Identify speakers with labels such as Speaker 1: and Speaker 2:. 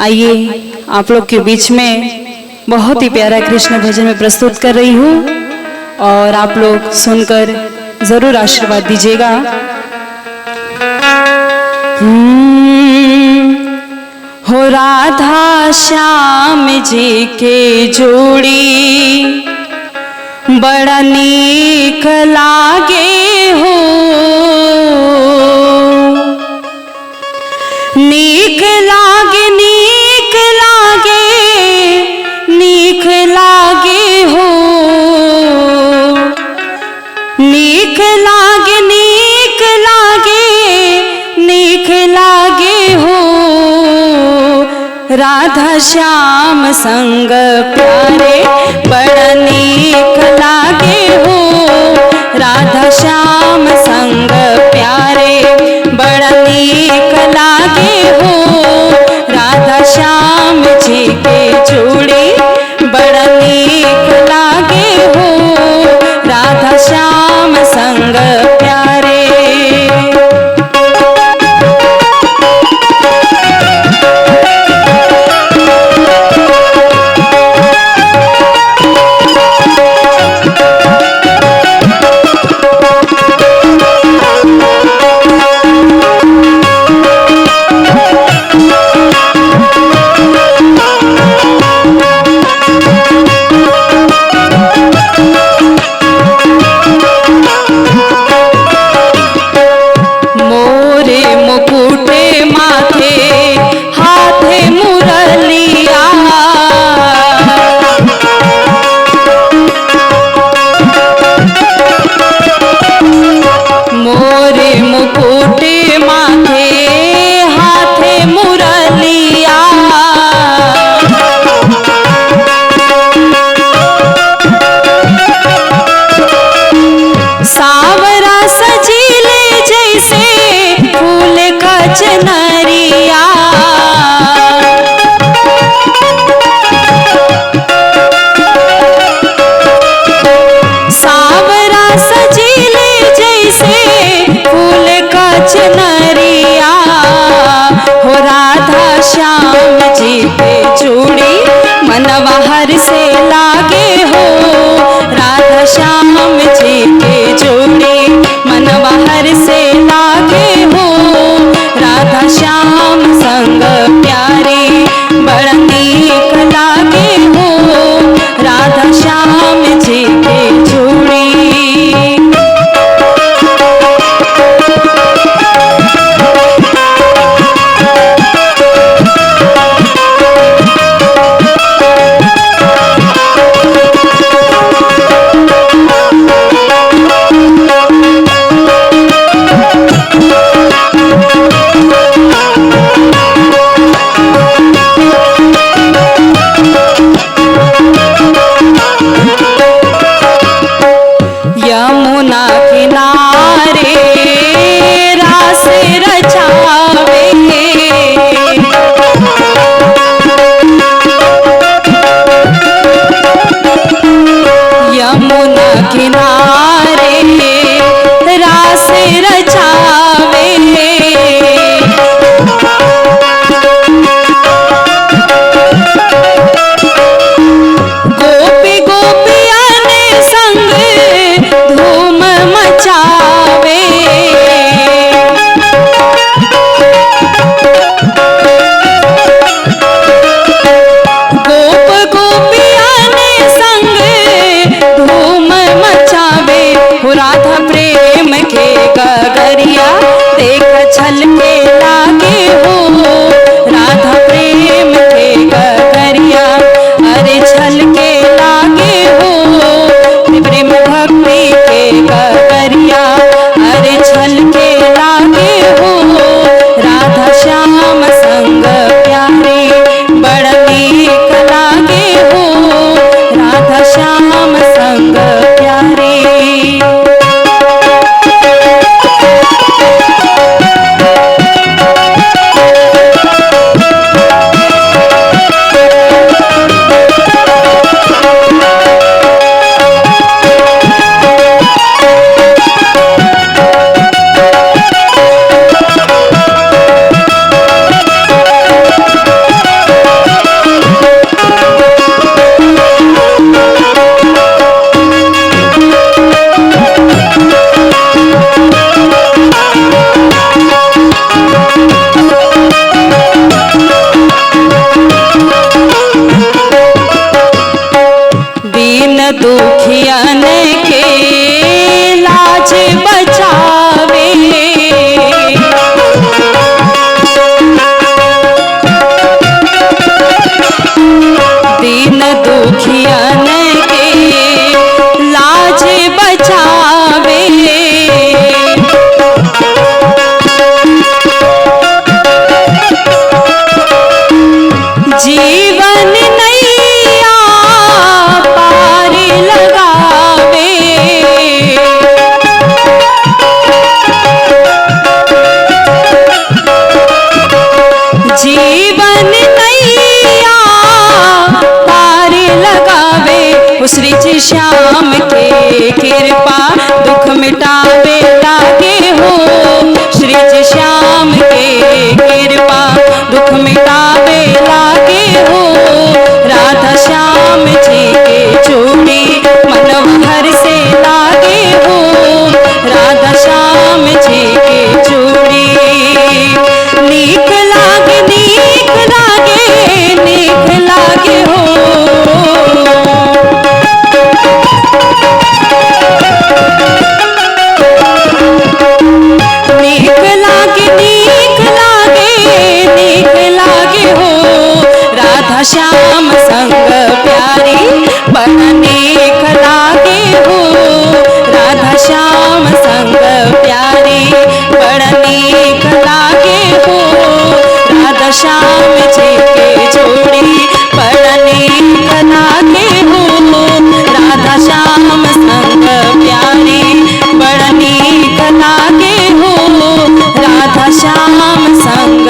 Speaker 1: आइए आप लोग के बीच में बहुत ही प्यारा कृष्ण भजन में प्रस्तुत कर रही हूँ और आप लोग सुनकर जरूर आशीर्वाद दीजिएगा। हो राधा श्याम जी के जोड़ी बड़ा नीक लागे हो, नीक लागे नीक लागे नीक लागे हो, नीक लागे नीक लागे नीक लागे हो। राधा श्याम संग प्यारे बड़ा नीक लागे हो, राधा श्याम संग प्यारे बड़ा नीक लागे हो। राधा श्याम जी के जोड़ी बड़ा नीक लागे हो, राधा श्याम संग प्यारे। दुखियन के लाज बचावे। दीन दुखियन के लाज बचावे। जीवन नैया पार लगावे। जीवन नैया पार लगावे। श्री जी श्याम के कृपा दुख मिटावे लागे हो। श्री जी श्याम के कृपा दुख मिटावे लागे हो। राधा श्याम जी के चूड़ी मनोहर से लागे हो। राधा श्याम जी के चूड़ी नीक लागे, नीक लागे, नीक लागे हो। नीक लागे, नीक लागे, नीक लागे हो। राधा श्याम संग प्यारी बड़ा नीक लागे हो। राधा श्याम संग प्यारी बड़ा नीक लागे हो। राधा श्याम जी के जोड़ी बड़ा नीक लागे हो। राधा श्याम संग प्यारी बड़ा नीक लागे हो। राधा श्याम संग